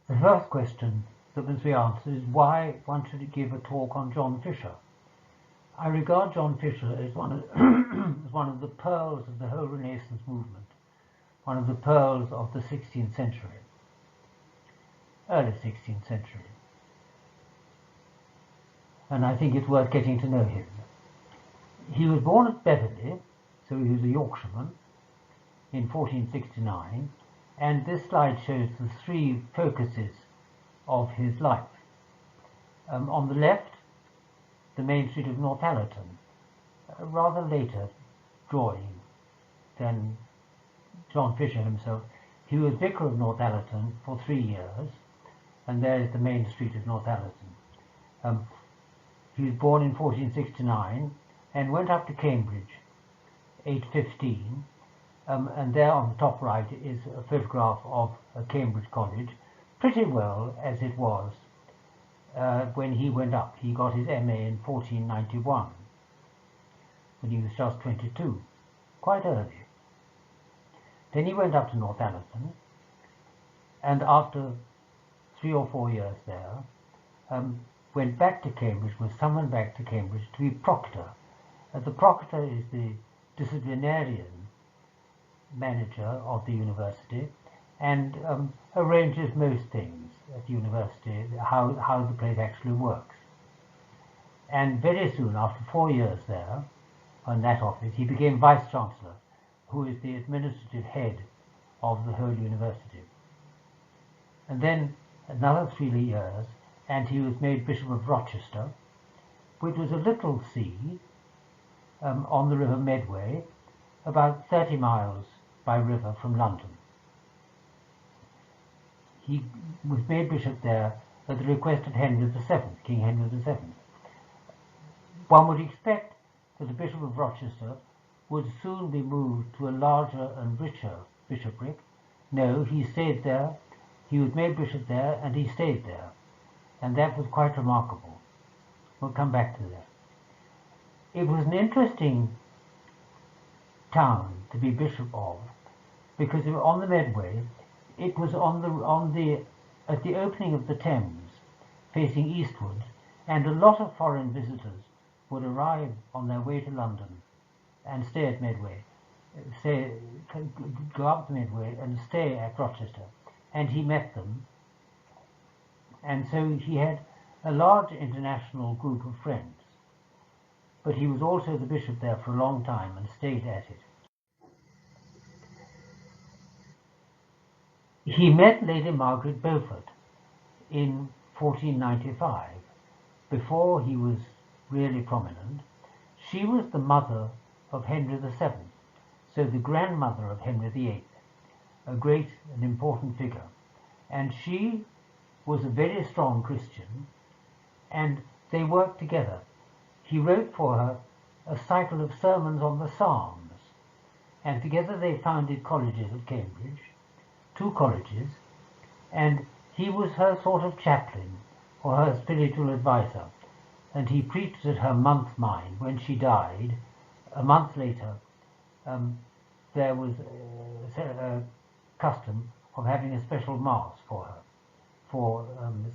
The first question that must be answered is why one should give a talk on John Fisher. I regard John Fisher as one of the pearls of the whole Renaissance movement, one of the pearls of the 16th century, early 16th century. And I think it's worth getting to know him. He was born at Beverley, so he was a Yorkshireman, in 1469, and this slide shows the three focuses of his life. On the left, the main street of Northallerton, a rather later drawing than John Fisher himself. He was vicar of Northallerton for 3 years, and there is the main street of Northallerton. He was born in 1469 and went up to Cambridge, age 15, and there on the top right is a photograph of Cambridge College, pretty well as it was when he went up. He got his MA in 1491, when he was just 22, quite early. Then he went up to Northallerton, and after 3 or 4 years there, went back to Cambridge, was summoned back to Cambridge to be proctor. The proctor is the disciplinarian manager of the university, and arranges most things at the university, how the place actually works. And very soon, after 4 years there, in that office, he became vice-chancellor, who is the administrative head of the whole university. And then another 3 years, and he was made Bishop of Rochester, which was a little see on the River Medway, about 30 miles by river from London. He was made bishop there at the request of Henry VII, King Henry VII. One would expect that the Bishop of Rochester would soon be moved to a larger and richer bishopric. No, he stayed there. He was made bishop there, and he stayed there. And that was quite remarkable. We'll come back to that. It was an interesting town to be bishop of, because on the Medway, it was at the opening of the Thames, facing eastwards, and a lot of foreign visitors would arrive on their way to London and stay at Medway, go up the Medway and stay at Rochester. And he met them, and so he had a large international group of friends. But he was also the bishop there for a long time and stayed at it. He met Lady Margaret Beaufort in 1495, before he was really prominent. She was the mother of Henry VII, so the grandmother of Henry VIII, a great and important figure. And she was a very strong Christian, and they worked together. He wrote for her a cycle of sermons on the Psalms, and together they founded colleges at Cambridge, 2 colleges, and he was her sort of chaplain or her spiritual advisor, and he preached at her month mine. When she died, a month later, there was a custom of having a special mass for her, for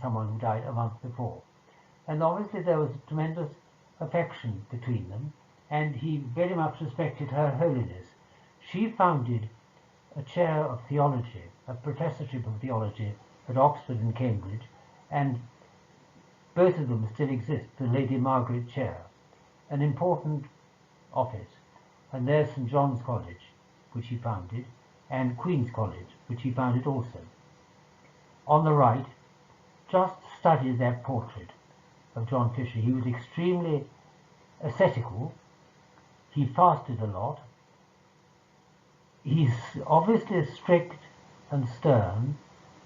someone who died a month before. And obviously there was a tremendous affection between them, and he very much respected her holiness. She founded a chair of theology, a professorship of theology at Oxford and Cambridge, and both of them still exist, the Lady Margaret Chair, an important office. And there's St. John's College, which he founded, and Queen's College, which he founded also. On the right, just study that portrait of John Fisher. He was extremely ascetical. He fasted a lot. He's obviously strict and stern,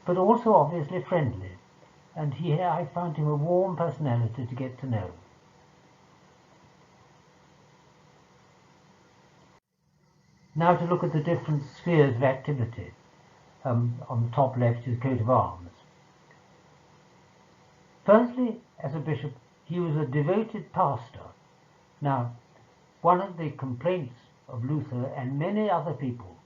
but also obviously friendly. And I found him a warm personality to get to know. Now to look at the different spheres of activity. On the top left is coat of arms. Firstly, as a bishop, he was a devoted pastor. Now, one of the complaints of Luther and many other people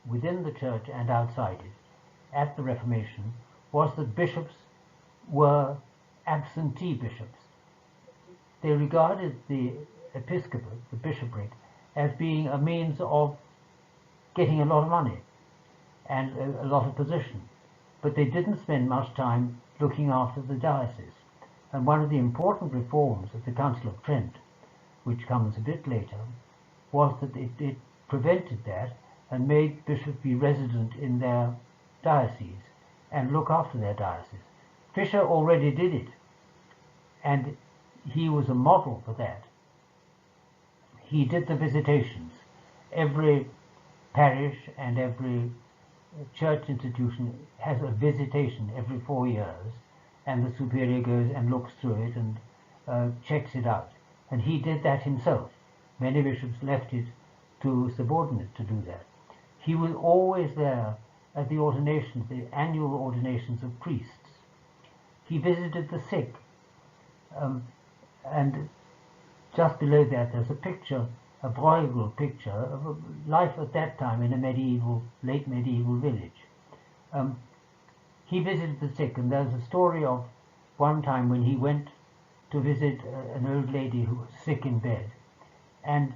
within the church and outside it at the Reformation was that bishops were absentee bishops. They regarded the episcopate, the bishopric, as being a means of getting a lot of money and a lot of position. But they didn't spend much time looking after the diocese. And one of the important reforms of the Council of Trent, which comes a bit later, was that it prevented that and made bishops be resident in their diocese and look after their diocese. Fisher already did it, and he was a model for that. He did the visitations. Every parish and every church institution has a visitation every 4 years, and the superior goes and looks through it and checks it out. And he did that himself. Many bishops left it to subordinates to do that. He was always there at the ordinations, the annual ordinations of priests. He visited the sick, and just below that there's a picture, a Bruegel picture of life at that time in a late medieval village. He visited the sick, and there's a story of one time when he went to visit an old lady who was sick in bed, and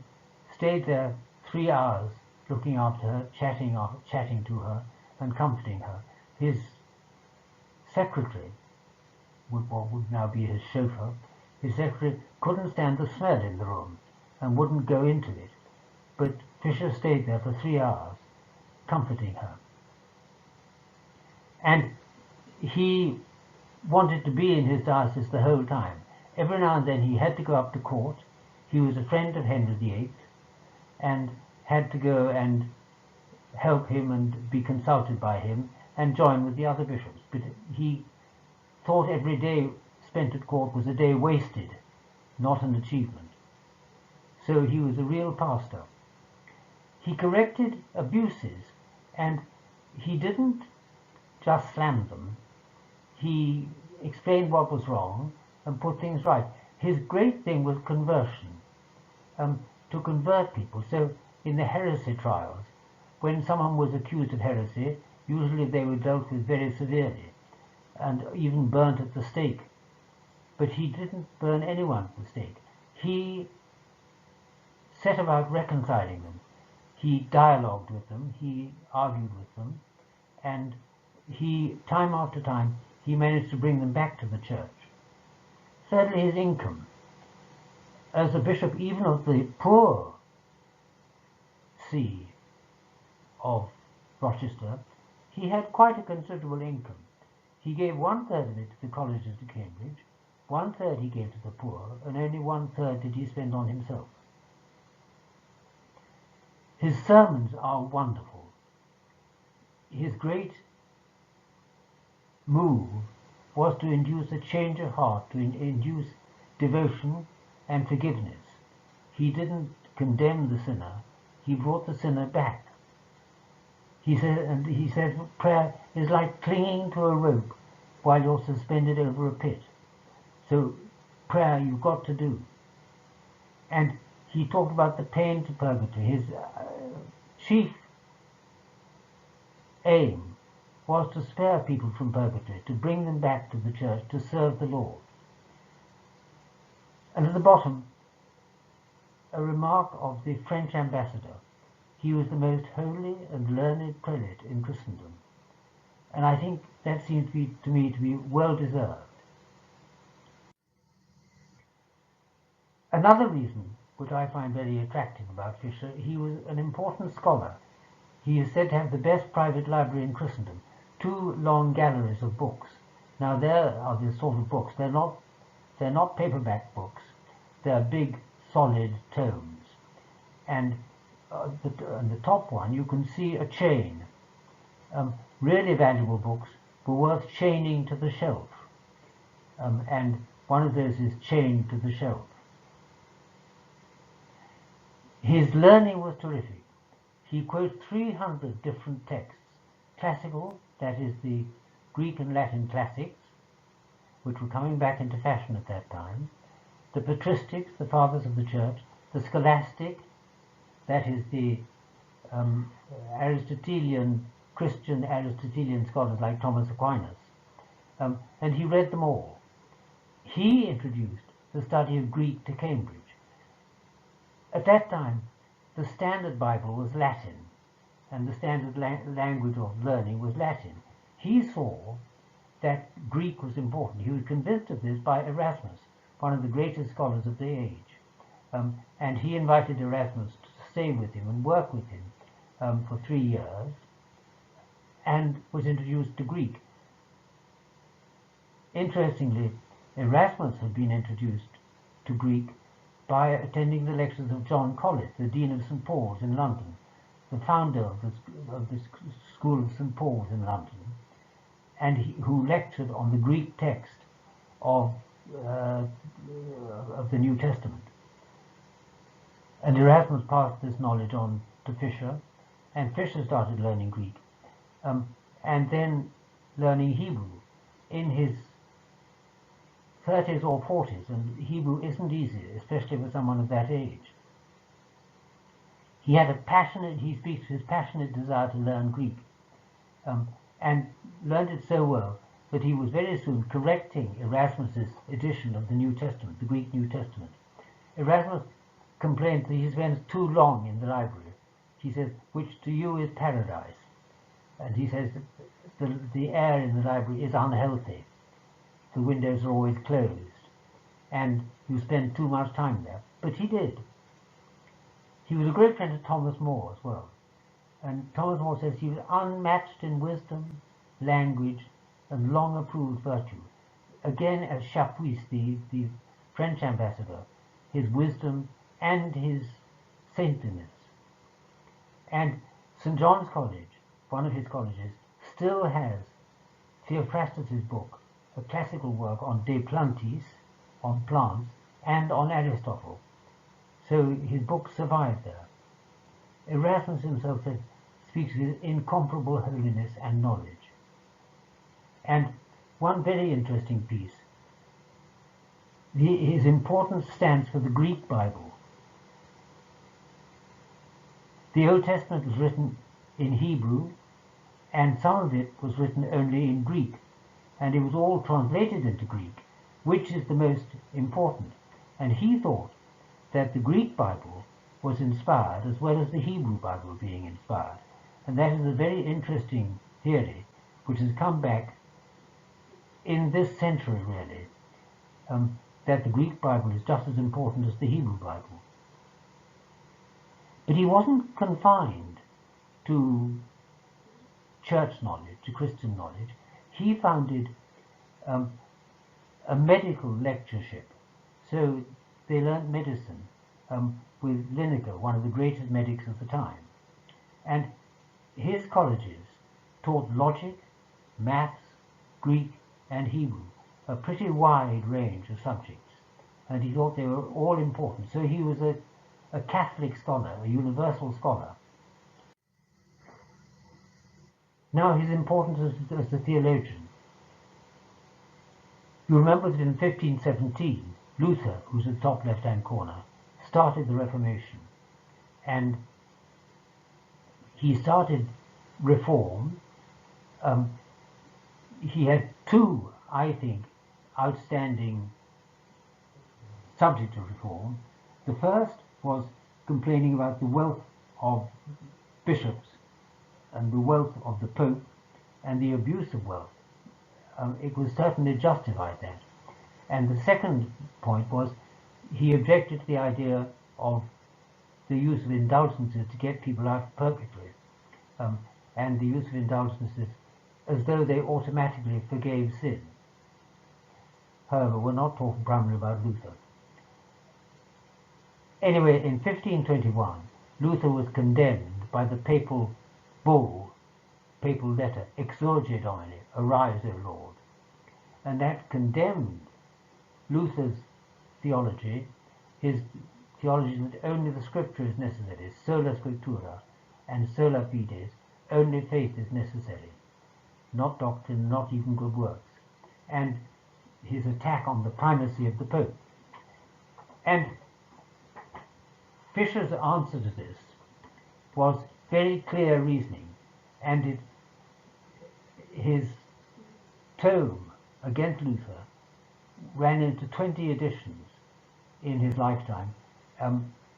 stayed there 3 hours looking after her, chatting to her and comforting her. His secretary, what would now be his chauffeur, his secretary couldn't stand the smell in the room and wouldn't go into it. But Fisher stayed there for 3 hours, comforting her. And he wanted to be in his diocese the whole time. Every now and then he had to go up to court. He was a friend of Henry VIII and had to go and help him and be consulted by him and join with the other bishops. But he thought every day spent at court was a day wasted, not an achievement. So he was a real pastor. He corrected abuses, and he didn't just slam them. He explained what was wrong and put things right. His great thing was conversion, to convert people. So in the heresy trials, when someone was accused of heresy, usually they were dealt with very severely and even burnt at the stake. But he didn't burn anyone at the stake. He set about reconciling them. He dialogued with them, he argued with them, and he, time after time, he managed to bring them back to the church. Thirdly, his income. As a bishop even of the poor see of Rochester, he had quite a considerable income. He gave 1/3 of it to the colleges to Cambridge, 1/3 he gave to the poor, and only 1/3 did he spend on himself. His sermons are wonderful. His great move was to induce a change of heart, to induce devotion and forgiveness. He didn't condemn the sinner, he brought the sinner back. He said prayer is like clinging to a rope while you're suspended over a pit. So prayer you've got to do. And he talked about the pains of purgatory. His chief aim was to spare people from purgatory, to bring them back to the church, to serve the Lord. And at the bottom, a remark of the French ambassador. He was the most holy and learned prelate in Christendom. And I think that seems to me to be well deserved. Another reason which I find very attractive about Fisher, he was an important scholar. He is said to have the best private library in Christendom, 2 long galleries of books. Now there are this sort of books. They're not paperback books. They're big, solid tomes. And on the top one, you can see a chain. Really valuable books were worth chaining to the shelf. And one of those is chained to the shelf. His learning was terrific. He quotes 300 different texts. Classical, that is the Greek and Latin classics, which were coming back into fashion at that time. The patristics, the fathers of the church. The scholastic, that is the Aristotelian, Christian Aristotelian scholars like Thomas Aquinas. and he read them all. He introduced the study of Greek to Cambridge. At that time, the standard Bible was Latin, and the standard language of learning was Latin. He saw that Greek was important. He was convinced of this by Erasmus, one of the greatest scholars of the age. And he invited Erasmus to stay with him and work with him for 3 years, and was introduced to Greek. Interestingly, Erasmus had been introduced to Greek by attending the lectures of John Collett, the Dean of St. Paul's in London, the founder of the School of St. Paul's in London, and who lectured on the Greek text of the New Testament. And Erasmus passed this knowledge on to Fisher, and Fisher started learning Greek, and then learning Hebrew in his 30s or 40s, and Hebrew isn't easy, especially for someone of that age. He speaks his passionate desire to learn Greek, and learned it so well that he was very soon correcting Erasmus's edition of the New Testament, the Greek New Testament. Erasmus complained that he spends too long in the library. He says, which to you is paradise. And he says that the air in the library is unhealthy. The windows are always closed, and you spend too much time there. But he did. He was a great friend of Thomas More as well. And Thomas More says he was unmatched in wisdom, language, and long-approved virtue. Again, as Chapuis, the French ambassador, his wisdom and his saintliness. And St. John's College, one of his colleges, still has Theophrastus's book, a classical work on De Plantis, on plants, and on Aristotle. So his books survive there. Erasmus himself speaks with incomparable holiness and knowledge. And one very interesting piece, his importance stands for the Greek Bible. The Old Testament was written in Hebrew, and some of it was written only in Greek, and it was all translated into Greek, which is the most important. And he thought that the Greek Bible was inspired as well as the Hebrew Bible being inspired. And that is a very interesting theory, which has come back in this century, really, that the Greek Bible is just as important as the Hebrew Bible. But he wasn't confined to church knowledge, to Christian knowledge. He founded a medical lectureship. So they learned medicine with Lineker, one of the greatest medics of the time. And his colleges taught logic, maths, Greek, and Hebrew, a pretty wide range of subjects. And he thought they were all important. So he was a Catholic scholar, a universal scholar. Now his importance as a theologian. You remember that in 1517, Luther, who's at the top left-hand corner, started the Reformation. And he started reform. He had two, I think, outstanding subjects of reform. The first was complaining about the wealth of bishops and the wealth of the Pope and the abuse of wealth. It was certainly justified that. And the second point was he objected to the idea of the use of indulgences to get people out of purgatory, and the use of indulgences as though they automatically forgave sin. However, we're not talking primarily about Luther. Anyway, in 1521, Luther was condemned by the papal bull, papal letter, Exsurge Domine, Arise, O Lord. And that condemned Luther's theology, his theology that only the scripture is necessary, sola scriptura, and sola fides, only faith is necessary, not doctrine, not even good works, and his attack on the primacy of the Pope. And Fisher's answer to this was very clear reasoning, and his tome against Luther ran into 20 editions in his lifetime,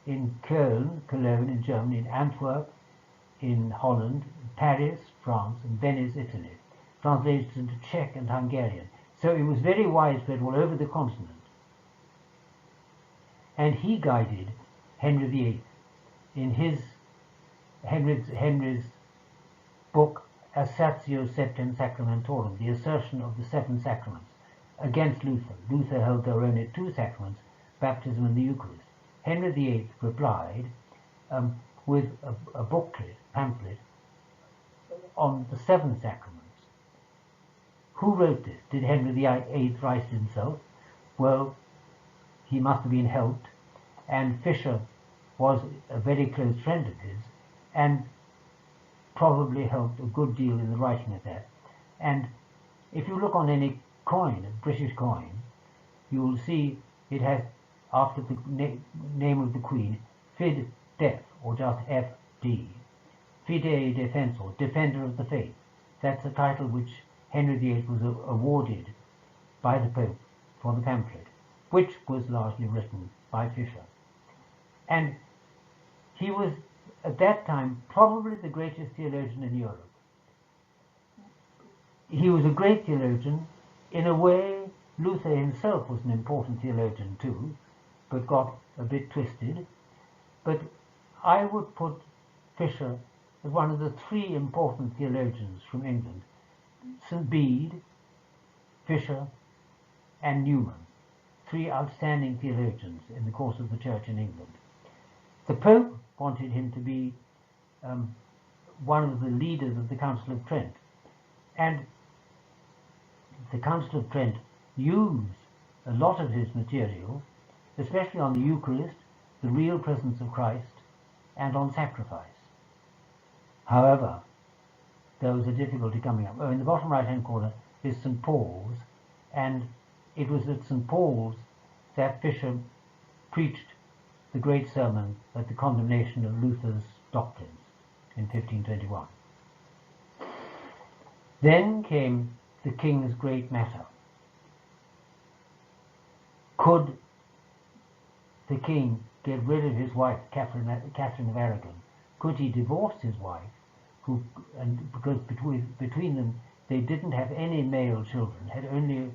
in Cologne in Germany, in Antwerp in Holland, Paris, France, and Venice, Italy, translated into Czech and Hungarian. So it was very widespread all over the continent. And he guided Henry VIII in his Henry's book Assertio Septem Sacramentorum, the assertion of the seven sacraments, against Luther. Luther held there were only two sacraments, baptism and the Eucharist. Henry VIII replied with a pamphlet on the seven sacraments. Who wrote this? Did Henry VIII write it himself? Well, he must have been helped, and Fisher was a very close friend of his, and probably helped a good deal in the writing of that. And if you look on any coin, a British coin, you will see it has, after the name of the Queen, Fid Def, or just FD, Fidei Defensor, Defender of the Faith. That's a title which Henry VIII was awarded by the Pope for the pamphlet, which was largely written by Fisher. And he was, at that time, probably the greatest theologian in Europe. He was a great theologian. In a way, Luther himself was an important theologian too, but got a bit twisted. But I would put Fisher as one of the three important theologians from England: St. Bede, Fisher, and Newman, three outstanding theologians in the course of the Church in England. The Pope wanted him to be one of the leaders of the Council of Trent, and the Council of Trent used a lot of his material, especially on the Eucharist, the real presence of Christ, and on sacrifice. However, there was a difficulty coming up. Oh, in the bottom right-hand corner is St. Paul's, and it was at St. Paul's that Fisher preached the great sermon at the condemnation of Luther's doctrines in 1521. Then came the king's great matter. Could the king get rid of his wife, Catherine of Aragon? Could he divorce his wife, because between them they didn't have any male children, had only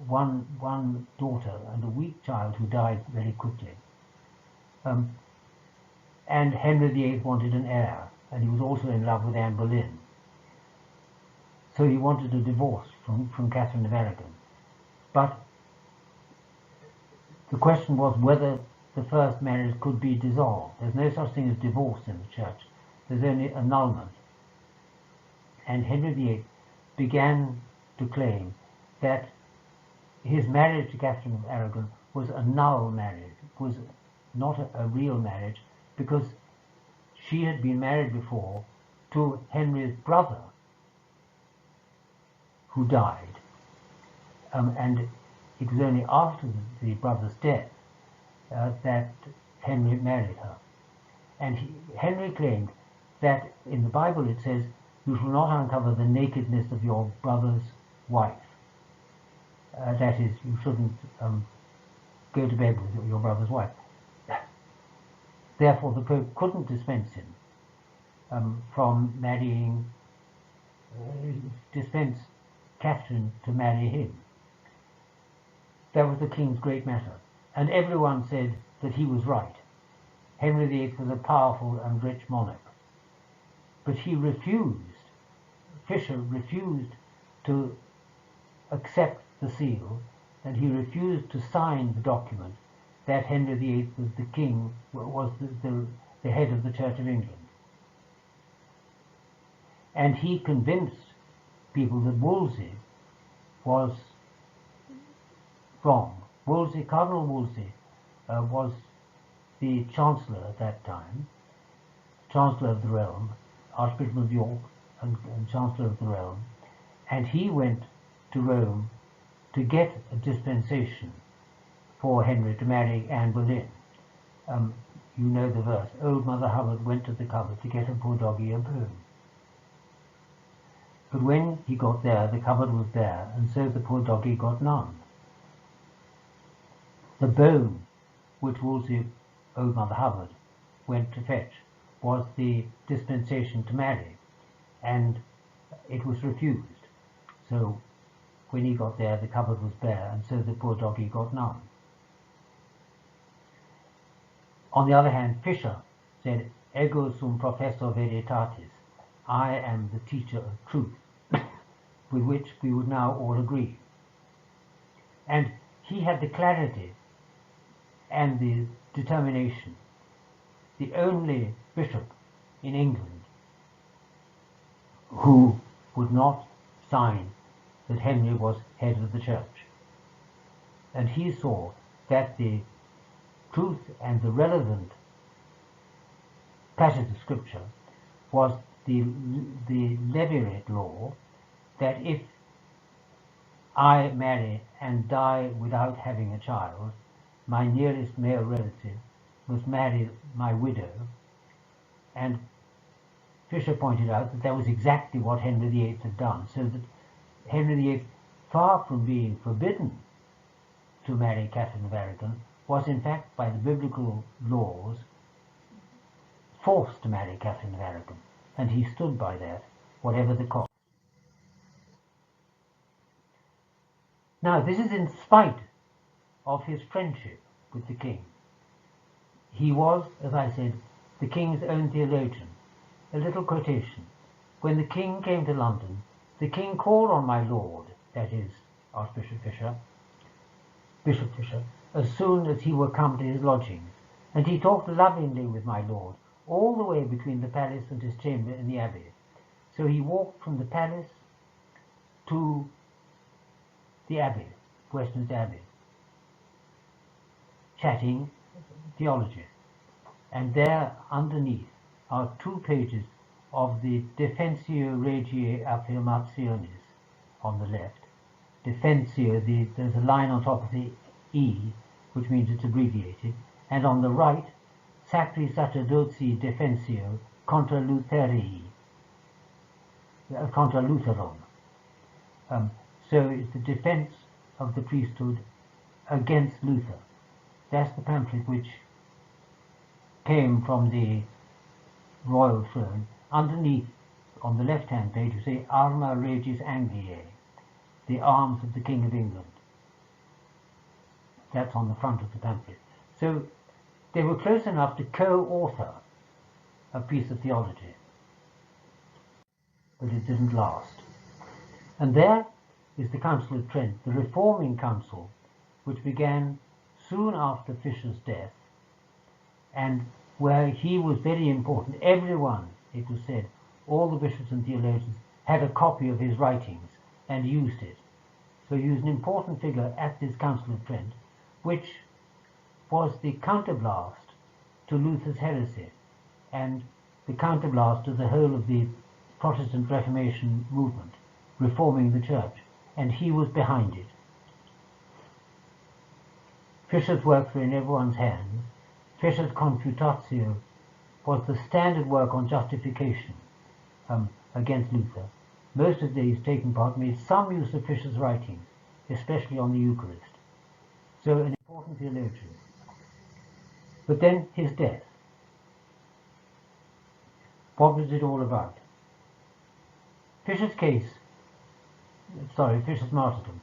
one daughter and a weak child who died very quickly. And Henry VIII wanted an heir, and he was also in love with Anne Boleyn. So he wanted a divorce from Catherine of Aragon. But the question was whether the first marriage could be dissolved. There's no such thing as divorce in the Church. There's only annulment. And Henry VIII began to claim that his marriage to Catherine of Aragon was a null marriage, was not a real marriage, because she had been married before to Henry's brother, who died, and it was only after the brother's death that Henry married her. And Henry claimed that in the Bible it says, "You shall not uncover the nakedness of your brother's wife." That is, you shouldn't go to bed with your brother's wife. Therefore, the Pope couldn't dispense him from marrying, dispense Catherine to marry him. That was the king's great matter, and everyone said that he was right. Henry VIII was a powerful and rich monarch, but he refused. Fisher refused to accept the seal, and he refused to sign the document that Henry VIII was the king, was the head of the Church of England. And he convinced people that Wolsey was wrong. Wolsey, Cardinal Wolsey, was the Chancellor at that time, Chancellor of the realm, Archbishop of York and Chancellor of the realm, and he went to Rome to get a dispensation for Henry to marry Anne Boleyn. You know the verse, "Old Mother Hubbard went to the cupboard to get her poor doggy a bone." But when he got there, the cupboard was bare, and so the poor doggy got none. The bone which Wolsey, old Mother Hubbard, went to fetch was the dispensation to marry, and it was refused. So when he got there, the cupboard was bare, and so the poor doggy got none. On the other hand, Fisher said, "Ego sum professor veritatis," I am the teacher of truth, with which we would now all agree. And he had the clarity and the determination, the only bishop in England who would not sign that Henry was head of the church. And he saw that the truth and the relevant passage of scripture was the levirate law, that if I marry and die without having a child, my nearest male relative must marry my widow. And Fisher pointed out that that was exactly what Henry VIII had done, so that Henry VIII, far from being forbidden to marry Catherine of Aragon, was in fact, by the biblical laws, forced to marry Catherine of Aragon, and he stood by that, whatever the cost. Now, this is in spite of his friendship with the king. He was, as I said, the king's own theologian. A little quotation. When the king came to London, the king called on my lord, that is, Bishop Fisher, as soon as he were come to his lodgings, and he talked lovingly with my lord, all the way between the palace and his chamber in the abbey. So he walked from the palace to the abbey, Westminster Abbey, chatting theology. And there underneath are 2 pages of the Defensio Regiae Affirmationis on the left. Defensio, there's a line on top of the E, which means it's abbreviated, and on the right, Sacri Sacerdotii Defensio contra Lutherii, contra Lutheron. So it's the defense of the priesthood against Luther. That's the pamphlet which came from the royal throne. Underneath, on the left-hand page, you say Arma Regis Angliae, the arms of the King of England. That's on the front of the pamphlet. So they were close enough to co-author a piece of theology, but it didn't last. And there is the Council of Trent, the reforming council, which began soon after Fisher's death, and where he was very important. Everyone, it was said, all the bishops and theologians, had a copy of his writings and used it. So he was an important figure at this Council of Trent, which was the counterblast to Luther's heresy and the counterblast to the whole of the Protestant Reformation movement, reforming the church, and he was behind it. Fisher's works were in everyone's hands. Fisher's Confutatio was the standard work on justification against Luther. Most of these taking part made some use of Fisher's writings, especially on the Eucharist. So an important theologian. But then his death. What was it all about? Fisher's martyrdom.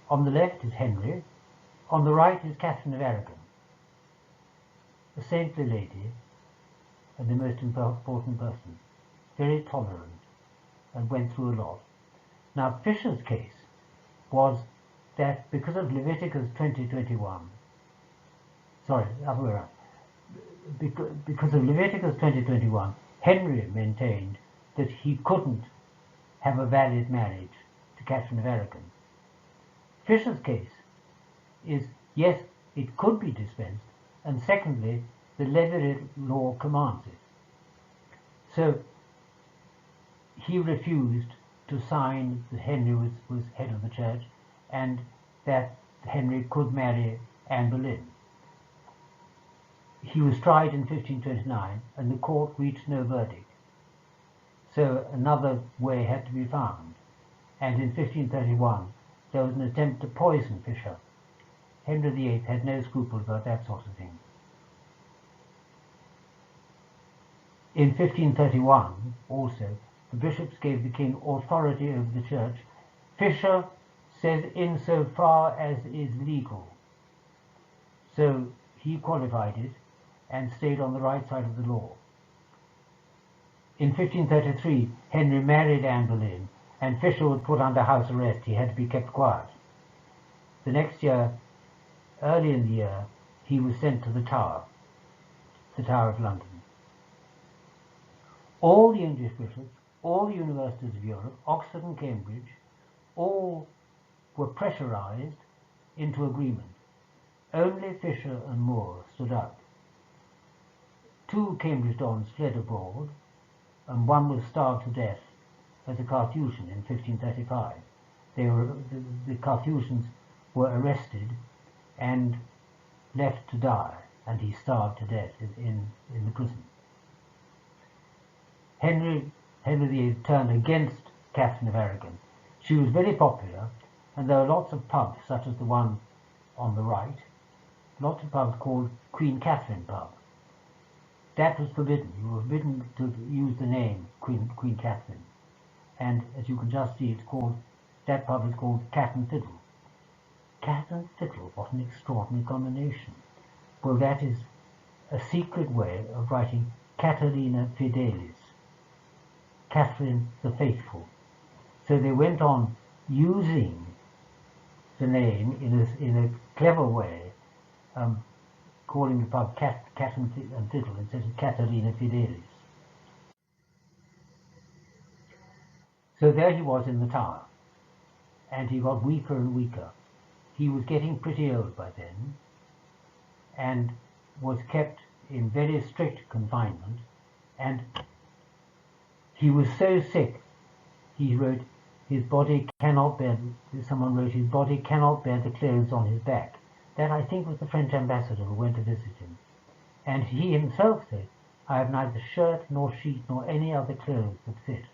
On the left is Henry, on the right is Catherine of Aragon, a saintly lady and the most important person, very tolerant and went through a lot. Now Fisher's case was that because of Leviticus 20:21, because of Leviticus 20:21, Henry maintained that he couldn't have a valid marriage to Catherine of Aragon. Fisher's case is, yes, it could be dispensed, and secondly, the Levirate law commands it. So he refused to sign that Henry was head of the church and that Henry could marry Anne Boleyn. He was tried in 1529 and the court reached no verdict. So another way had to be found. And in 1531 there was an attempt to poison Fisher. Henry VIII had no scruple about that sort of thing. In 1531 also, the bishops gave the king authority over the church. Fisher says insofar as is legal. So he qualified it and stayed on the right side of the law. In 1533, Henry married Anne Boleyn, and Fisher was put under house arrest. He had to be kept quiet. The next year, early in the year, he was sent to the Tower of London. All the English bishops, all the universities of Europe, Oxford and Cambridge, all were pressurized into agreement. Only Fisher and Moore stood out. 2 Cambridge dons fled abroad, and one was starved to death as a Carthusian in 1535. The Carthusians were arrested and left to die, and he starved to death in the prison. Henry VIII turned against Catherine of Aragon. She was very popular, and there were lots of pubs, such as the one on the right, lots of pubs called Queen Catherine Pub. That was forbidden. You were forbidden to use the name Queen Catherine. And as you can just see, that pub is called Cat and Fiddle. Cat and Fiddle, what an extraordinary combination. Well, that is a secret way of writing Caterina Fidelis, Catherine the Faithful. So they went on using the name in a clever way, calling the pub Cat and Fiddle instead of Caterina Fidelis. So there he was in the Tower, and he got weaker and weaker. He was getting pretty old by then, and was kept in very strict confinement, and he was so sick, he wrote, someone wrote, his body cannot bear the clothes on his back. That, I think, was the French ambassador who went to visit him. And he himself said, I have neither shirt nor sheet nor any other clothes that fit.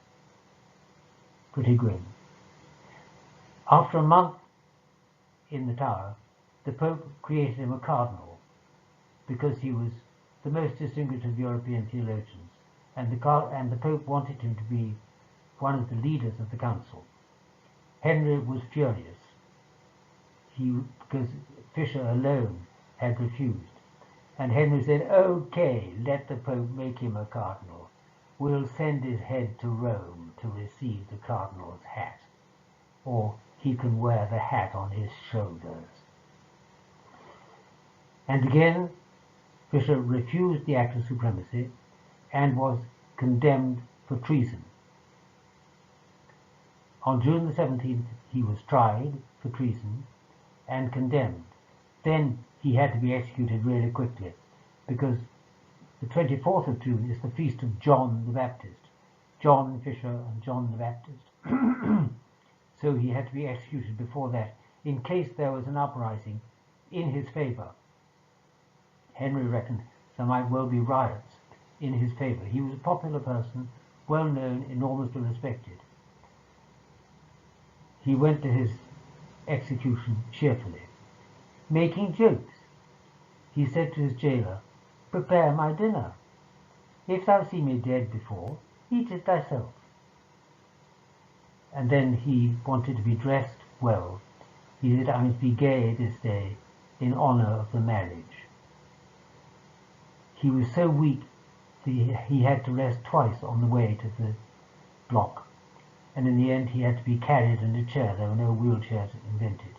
Pretty grim. After a month in the Tower, the Pope created him a cardinal, because he was the most distinguished of European theologians, and the Pope wanted him to be one of the leaders of the council. Henry was furious, because Fisher alone had refused. And Henry said, okay, let the Pope make him a cardinal. We'll send his head to Rome to receive the cardinal's hat, or he can wear the hat on his shoulders. And again, Fisher refused the Act of Supremacy and was condemned for treason. On June the 17th, he was tried for treason and condemned. Then he had to be executed really quickly, because the 24th of June is the feast of John the Baptist. John Fisher and John the Baptist. So he had to be executed before that, in case there was an uprising in his favor. Henry reckoned there might well be riots in his favor. He was a popular person, well known, enormously respected. He went to his execution cheerfully, making jokes. He said to his jailer, prepare my dinner. If thou see me dead before, eat it thyself. And then he wanted to be dressed well. He said, I must be gay this day in honor of the marriage. He was so weak that he had to rest twice on the way to the block. And in the end he had to be carried in a chair. There were no wheelchairs invented.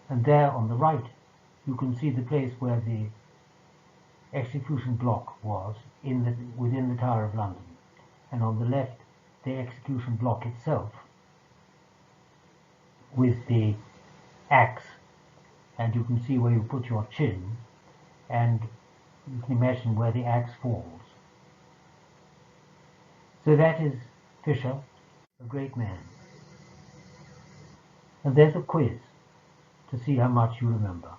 And there on the right you can see the place where the execution block was within the Tower of London. And on the left the execution block itself with the axe, and you can see where you put your chin, and you can imagine where the axe falls. So that is Fisher, a great man. And there's a quiz to see how much you remember.